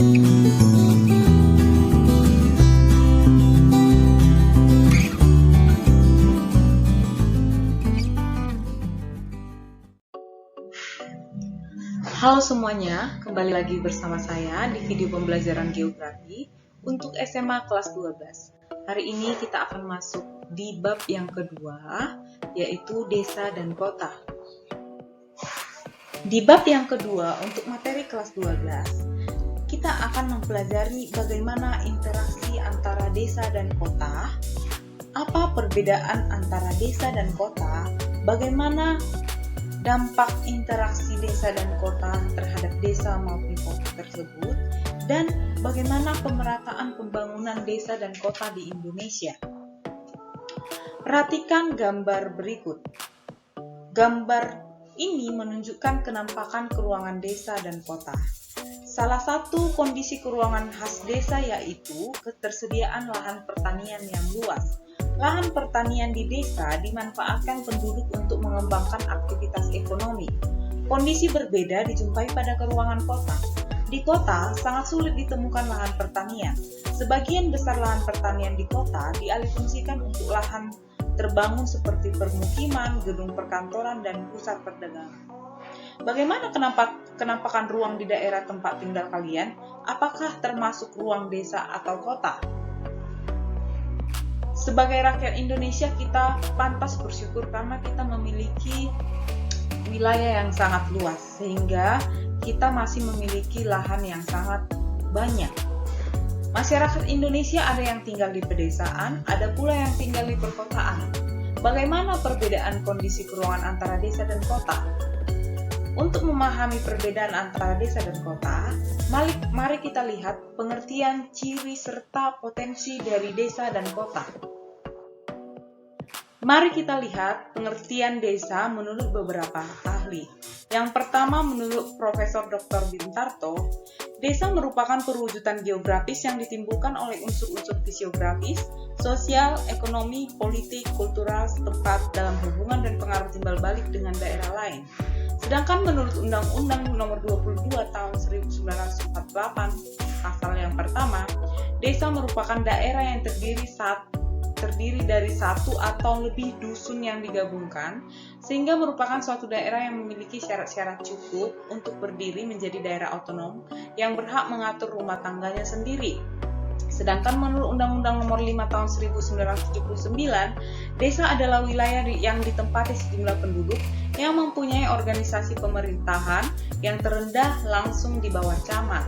Halo semuanya, kembali lagi bersama saya di video pembelajaran geografi untuk SMA kelas 12. Hari ini kita akan masuk di bab yang kedua, yaitu desa dan kota. Di bab yang kedua untuk materi kelas 12, kita akan mempelajari bagaimana interaksi antara desa dan kota, apa perbedaan antara desa dan kota, bagaimana dampak interaksi desa dan kota terhadap desa maupun kota tersebut, dan bagaimana pemerataan pembangunan desa dan kota di Indonesia. Perhatikan gambar berikut. Gambar ini menunjukkan kenampakan keruangan desa dan kota. Salah satu kondisi keruangan khas desa yaitu ketersediaan lahan pertanian yang luas. Lahan pertanian di desa dimanfaatkan penduduk untuk mengembangkan aktivitas ekonomi. Kondisi berbeda dijumpai pada keruangan kota. Di kota, sangat sulit ditemukan lahan pertanian. Sebagian besar lahan pertanian di kota dialihfungsikan untuk lahan terbangun seperti permukiman, gedung perkantoran, dan pusat perdagangan. Bagaimana kenampakan ruang di daerah tempat tinggal kalian? Apakah termasuk ruang desa atau kota? Sebagai rakyat Indonesia, kita pantas bersyukur karena kita memiliki wilayah yang sangat luas, sehingga kita masih memiliki lahan yang sangat banyak. Masyarakat Indonesia ada yang tinggal di pedesaan, ada pula yang tinggal di perkotaan. Bagaimana perbedaan kondisi keruangan antara desa dan kota? Untuk memahami perbedaan antara desa dan kota, mari kita lihat pengertian ciri serta potensi dari desa dan kota. Mari kita lihat pengertian desa menurut beberapa ahli. Yang pertama, menurut Profesor Dr. Bintarto, desa merupakan perwujudan geografis yang ditimbulkan oleh unsur-unsur fisiografis, sosial, ekonomi, politik, kultural setempat dalam hubungan dan pengaruh timbal balik dengan daerah lain. Sedangkan menurut Undang-Undang Nomor 22 Tahun 1948, pasal yang pertama, desa merupakan daerah yang terdiri dari satu atau lebih dusun yang digabungkan, sehingga merupakan suatu daerah yang memiliki syarat-syarat cukup untuk berdiri menjadi daerah otonom yang berhak mengatur rumah tangganya sendiri. Sedangkan menurut Undang-Undang Nomor 5 Tahun 1979, desa adalah wilayah yang ditempati sejumlah penduduk yang mempunyai organisasi pemerintahan yang terendah langsung di bawah camat.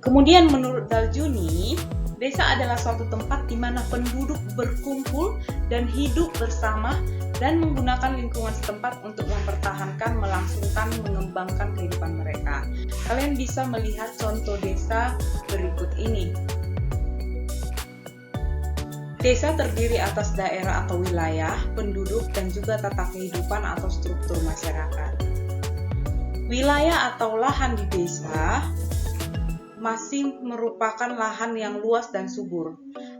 Kemudian menurut Daljuni, desa adalah suatu tempat di mana penduduk berkumpul dan hidup bersama dan menggunakan lingkungan setempat untuk mempertahankan, melangsungkan, mengembangkan kehidupan mereka. Kalian bisa melihat contoh desa berikut ini. Desa terdiri atas daerah atau wilayah, penduduk, dan juga tata kehidupan atau struktur masyarakat. Wilayah atau lahan di desa masih merupakan lahan yang luas dan subur.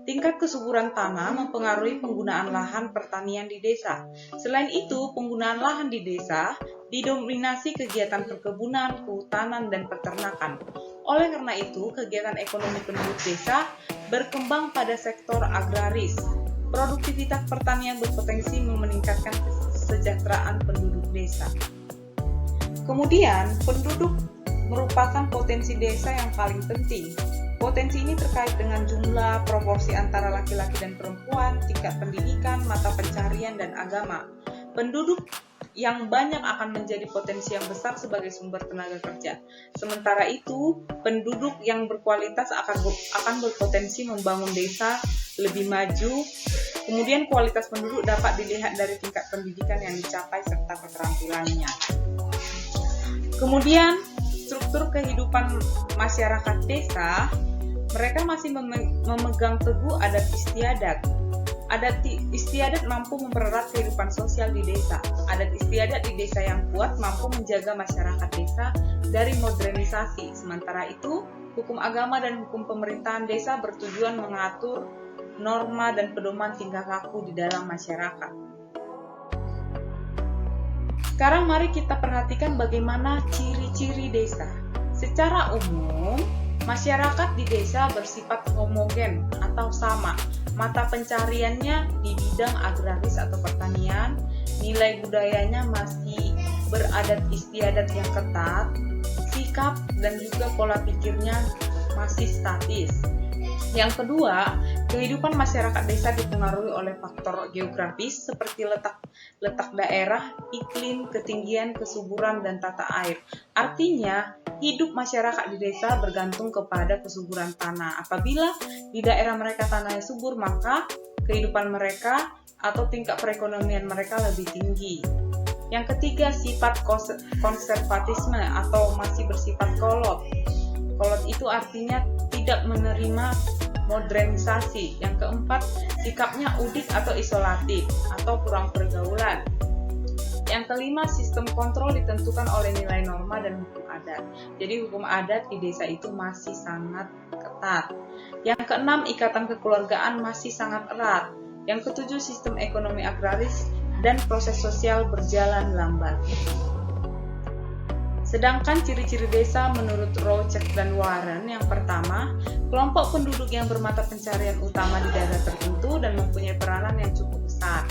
Tingkat kesuburan tanah mempengaruhi penggunaan lahan pertanian di desa. Selain itu, penggunaan lahan di desa didominasi kegiatan perkebunan, kehutanan, dan peternakan. Oleh karena itu, kegiatan ekonomi penduduk desa berkembang pada sektor agraris. Produktivitas pertanian berpotensi meningkatkan kesejahteraan penduduk desa. Kemudian, penduduk merupakan potensi desa yang paling penting. Potensi ini terkait dengan jumlah, proporsi antara laki-laki dan perempuan, tingkat pendidikan, mata pencarian, dan agama. Penduduk yang banyak akan menjadi potensi yang besar sebagai sumber tenaga kerja. Sementara itu, penduduk yang berkualitas akan berpotensi membangun desa lebih maju. Kemudian kualitas penduduk dapat dilihat dari tingkat pendidikan yang dicapai serta keterampilannya. Kemudian, struktur kehidupan masyarakat desa, mereka masih memegang teguh adat istiadat. Adat istiadat mampu mempererat kehidupan sosial di desa. Adat istiadat di desa yang kuat mampu menjaga masyarakat desa dari modernisasi. Sementara itu, hukum agama dan hukum pemerintahan desa bertujuan mengatur norma dan pedoman tingkah laku di dalam masyarakat. Sekarang mari kita perhatikan bagaimana ciri-ciri desa. Secara umum, masyarakat di desa bersifat homogen atau sama. Mata pencariannya di bidang agraris atau pertanian, nilai budayanya masih beradat istiadat yang ketat, sikap dan juga pola pikirnya masih statis. Yang kedua, kehidupan masyarakat desa dipengaruhi oleh faktor geografis seperti letak daerah, iklim, ketinggian, kesuburan, dan tata air. Artinya, hidup masyarakat di desa bergantung kepada kesuburan tanah. Apabila di daerah mereka tanahnya subur, maka kehidupan mereka atau tingkat perekonomian mereka lebih tinggi. Yang ketiga, sifat konservatisme atau masih bersifat kolot. Kolot itu artinya tidak menerima modernisasi. Yang keempat, sikapnya udik atau isolatif atau kurang pergaulan. Yang kelima, sistem kontrol ditentukan oleh nilai norma dan hukum adat. Jadi hukum adat di desa itu masih sangat ketat. Yang keenam, ikatan kekeluargaan masih sangat erat. Yang ketujuh, sistem ekonomi agraris dan proses sosial berjalan lambat. Sedangkan ciri-ciri desa menurut Rochek dan Warren, yang pertama, kelompok penduduk yang bermata pencarian utama di daerah tertentu dan mempunyai peranan yang cukup besar.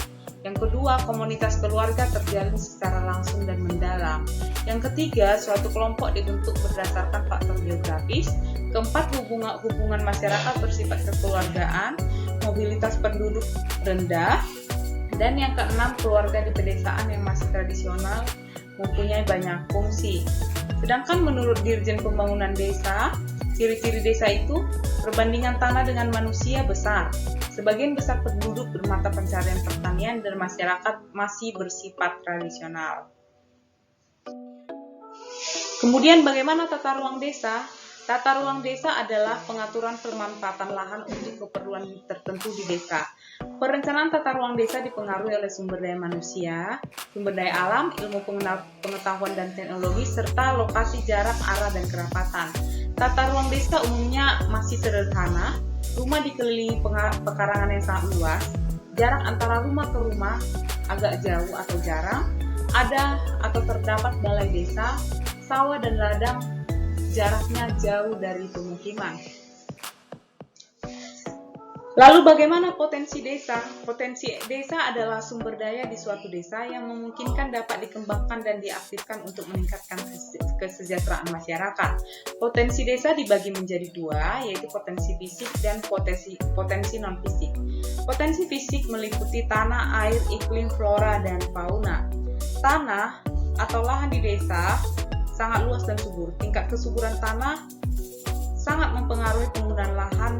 Yang kedua, komunitas keluarga terjalin secara langsung dan mendalam. Yang ketiga, suatu kelompok dibentuk berdasarkan faktor geografis. Keempat, hubungan masyarakat bersifat kekeluargaan, mobilitas penduduk rendah. Dan yang keenam, keluarga di pedesaan yang masih tradisional mempunyai banyak fungsi. Sedangkan menurut Dirjen Pembangunan Desa, ciri-ciri desa itu perbandingan tanah dengan manusia besar. Sebagian besar penduduk bermata pencarian pertanian dan masyarakat masih bersifat tradisional. Kemudian bagaimana tata ruang desa? Tata ruang desa adalah pengaturan pemanfaatan lahan untuk keperluan tertentu di desa. Perencanaan tata ruang desa dipengaruhi oleh sumber daya manusia, sumber daya alam, ilmu pengetahuan dan teknologi, serta lokasi, jarak, arah, dan kerapatan. Tata ruang desa umumnya masih sederhana, rumah dikelilingi pekarangan yang sangat luas, jarak antara rumah ke rumah agak jauh atau jarang, ada atau terdapat balai desa, sawah dan ladang jaraknya jauh dari pemukiman. Lalu bagaimana potensi desa? Potensi desa adalah sumber daya di suatu desa yang memungkinkan dapat dikembangkan dan diaktifkan untuk meningkatkan kesejahteraan masyarakat. Potensi desa dibagi menjadi dua, yaitu potensi fisik dan potensi non-fisik. Potensi fisik meliputi tanah, air, iklim, flora, dan fauna. Tanah atau lahan di desa sangat luas dan subur. Tingkat kesuburan tanah sangat mempengaruhi penggunaan lahan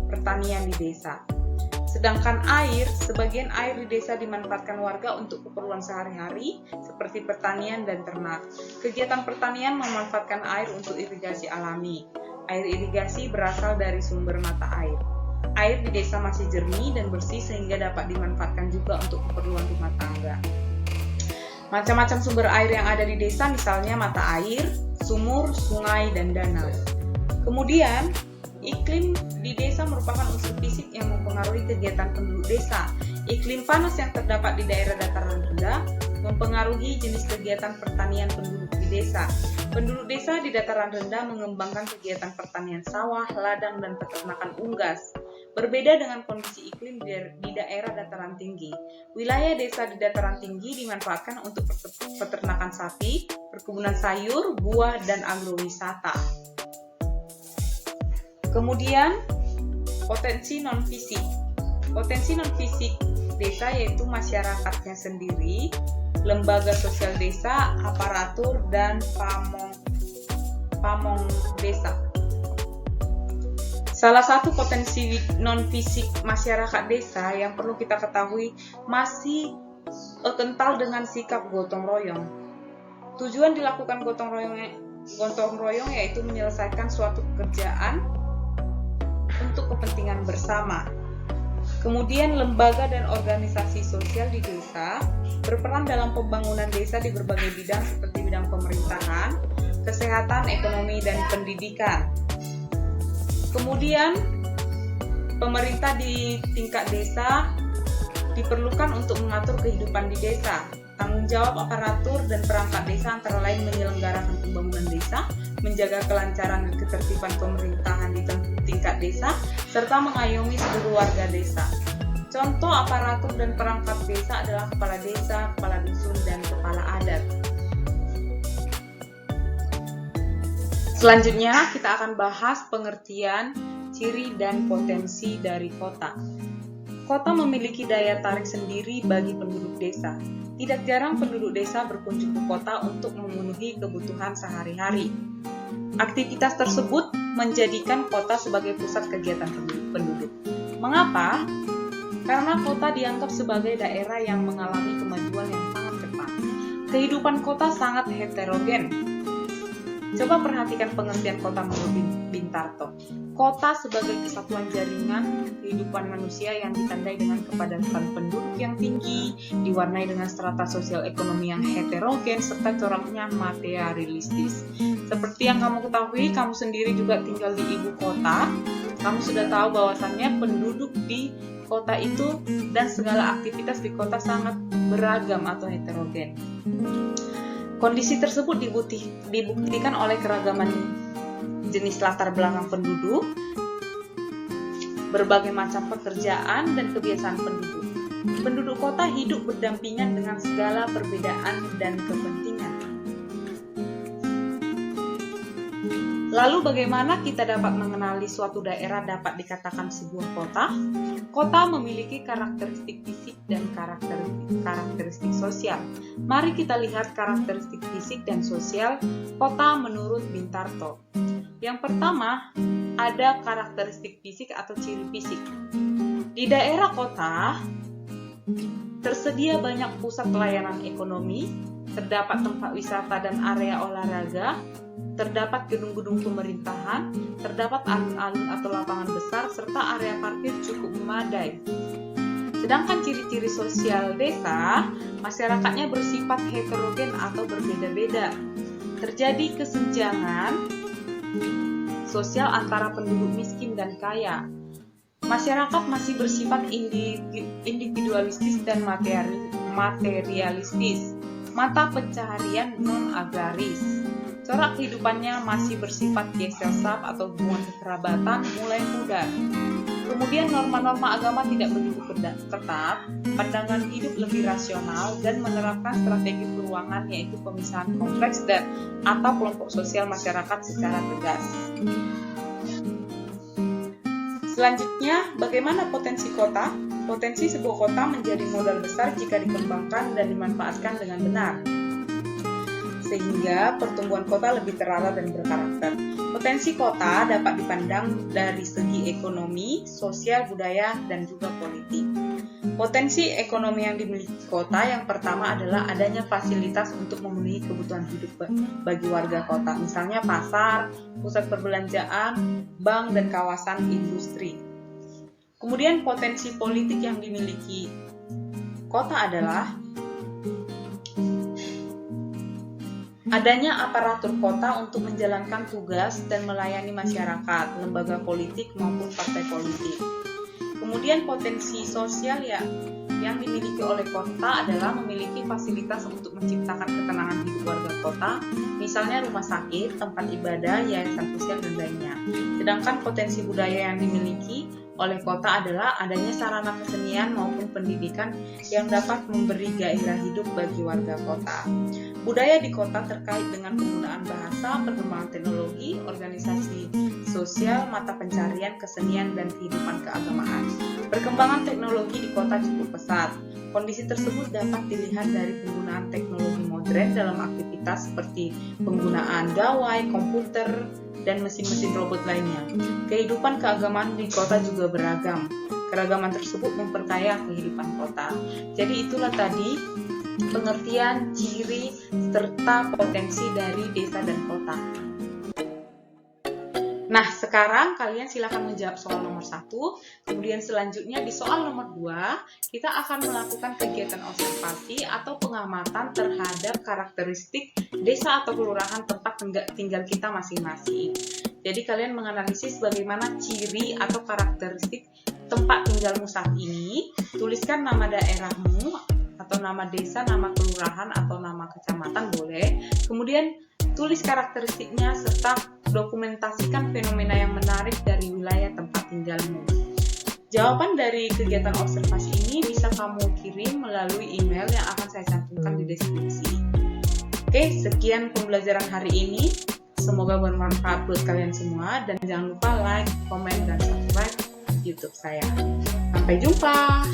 pertanian di desa. Sedangkan air, sebagian air di desa dimanfaatkan warga untuk keperluan sehari-hari seperti pertanian dan ternak. Kegiatan pertanian memanfaatkan air untuk irigasi alami. Air irigasi berasal dari sumber mata air. Air di desa masih jernih dan bersih sehingga dapat dimanfaatkan juga untuk keperluan rumah tangga. Macam-macam sumber air yang ada di desa, misalnya mata air, sumur, sungai, dan danau. Kemudian, iklim di desa merupakan unsur fisik yang mempengaruhi kegiatan penduduk desa. Iklim panas yang terdapat di daerah dataran rendah mempengaruhi jenis kegiatan pertanian penduduk di desa. Penduduk desa di dataran rendah mengembangkan kegiatan pertanian sawah, ladang, dan peternakan unggas. Berbeda dengan kondisi iklim di daerah dataran tinggi. Wilayah desa di dataran tinggi dimanfaatkan untuk peternakan sapi, perkebunan sayur, buah, dan agrowisata. Kemudian, potensi non-fisik. Potensi non-fisik desa yaitu masyarakatnya sendiri, lembaga sosial desa, aparatur, dan pamong desa. Salah satu potensi non-fisik masyarakat desa yang perlu kita ketahui masih kental dengan sikap gotong royong. Tujuan dilakukan gotong royong yaitu menyelesaikan suatu pekerjaan untuk kepentingan bersama. Kemudian lembaga dan organisasi sosial di desa berperan dalam pembangunan desa di berbagai bidang seperti bidang pemerintahan, kesehatan, ekonomi, dan pendidikan. Kemudian, pemerintah di tingkat desa diperlukan untuk mengatur kehidupan di desa. Tanggung jawab aparatur dan perangkat desa antara lain menyelenggarakan pembangunan desa, menjaga kelancaran dan ketertiban pemerintahan di tingkat desa, serta mengayomi seluruh warga desa. Contoh aparatur dan perangkat desa adalah kepala desa, kepala dusun, dan kepala adat. Selanjutnya kita akan bahas pengertian, ciri, dan potensi dari kota. Kota memiliki daya tarik sendiri bagi penduduk desa. Tidak jarang penduduk desa berkunjung ke kota untuk memenuhi kebutuhan sehari-hari. Aktivitas tersebut menjadikan kota sebagai pusat kegiatan penduduk. Mengapa? Karena kota dianggap sebagai daerah yang mengalami kemajuan yang sangat cepat. Kehidupan kota sangat heterogen. Coba perhatikan pengertian kota menurut Bintarto. Kota sebagai kesatuan jaringan kehidupan manusia yang ditandai dengan kepadatan penduduk yang tinggi, diwarnai dengan strata sosial ekonomi yang heterogen, serta coraknya materialistis. Seperti yang kamu ketahui, kamu sendiri juga tinggal di ibu kota. Kamu sudah tahu bahwasannya penduduk di kota itu dan segala aktivitas di kota sangat beragam atau heterogen. Kondisi tersebut dibuktikan oleh keragaman jenis latar belakang penduduk, berbagai macam pekerjaan, dan kebiasaan penduduk. Penduduk kota hidup berdampingan dengan segala perbedaan dan kepentingan. Lalu bagaimana kita dapat mengenali suatu daerah dapat dikatakan sebuah kota? Kota memiliki karakteristik fisik dan karakteristik sosial. Mari kita lihat karakteristik fisik dan sosial kota menurut Bintarto. Yang pertama, ada karakteristik fisik atau ciri fisik. Di daerah kota, tersedia banyak pusat pelayanan ekonomi, terdapat tempat wisata dan area olahraga, terdapat gedung-gedung pemerintahan, terdapat alun-alun atau lapangan besar, serta area parkir cukup memadai. Sedangkan ciri-ciri sosial desa, masyarakatnya bersifat heterogen atau berbeda-beda. Terjadi kesenjangan sosial antara penduduk miskin dan kaya. Masyarakat masih bersifat individualistis dan materialistis. Mata pencaharian non-agraris. Corak kehidupannya masih bersifat gesellschaft atau hubungan kekerabatan mulai muda. Kemudian norma-norma agama tidak begitu ketat, pandangan hidup lebih rasional dan menerapkan strategi peruangan yaitu pemisahan kompleks dan atau kelompok sosial masyarakat secara tegas. Selanjutnya, bagaimana potensi kota? Potensi sebuah kota menjadi modal besar jika dikembangkan dan dimanfaatkan dengan benar, sehingga pertumbuhan kota lebih terarah dan berkarakter. Potensi kota dapat dipandang dari segi ekonomi, sosial, budaya, dan juga politik. Potensi ekonomi yang dimiliki kota yang pertama adalah adanya fasilitas untuk memenuhi kebutuhan hidup bagi warga kota, misalnya pasar, pusat perbelanjaan, bank, dan kawasan industri. Kemudian potensi politik yang dimiliki kota adalah adanya aparatur kota untuk menjalankan tugas dan melayani masyarakat, lembaga politik maupun partai politik. Kemudian potensi sosial yang dimiliki oleh kota adalah memiliki fasilitas untuk menciptakan ketenangan hidup warga kota, misalnya rumah sakit, tempat ibadah, yayasan sosial, dan lainnya. Sedangkan potensi budaya yang dimiliki oleh kota adalah adanya sarana kesenian maupun pendidikan yang dapat memberi gairah hidup bagi warga kota. Budaya di kota terkait dengan penggunaan bahasa, perkembangan teknologi, organisasi sosial, mata pencarian, kesenian, dan kehidupan keagamaan. Perkembangan teknologi di kota cukup pesat. Kondisi tersebut dapat dilihat dari penggunaan teknologi modern dalam aktivitas seperti penggunaan gawai, komputer, dan mesin-mesin robot lainnya. Kehidupan keagamaan di kota juga beragam. Keragaman tersebut memperkaya kehidupan kota. Jadi itulah tadi pengertian, ciri, serta potensi dari desa dan kota. Nah, sekarang kalian silakan menjawab soal nomor 1. Kemudian selanjutnya di soal nomor 2, kita akan melakukan kegiatan observasi atau pengamatan terhadap karakteristik desa atau kelurahan tempat tinggal kita masing-masing. Jadi kalian menganalisis bagaimana ciri atau karakteristik tempat tinggalmu saat ini. Tuliskan nama daerahmu atau nama desa, nama kelurahan, atau nama kecamatan boleh. Kemudian tulis karakteristiknya serta dokumentasikan fenomena yang menarik dari wilayah tempat tinggalmu. Jawaban dari kegiatan observasi ini bisa kamu kirim melalui email yang akan saya cantumkan di deskripsi. Oke, sekian pembelajaran hari ini. Semoga bermanfaat buat kalian semua, dan jangan lupa like, komen, dan subscribe YouTube saya. Sampai jumpa!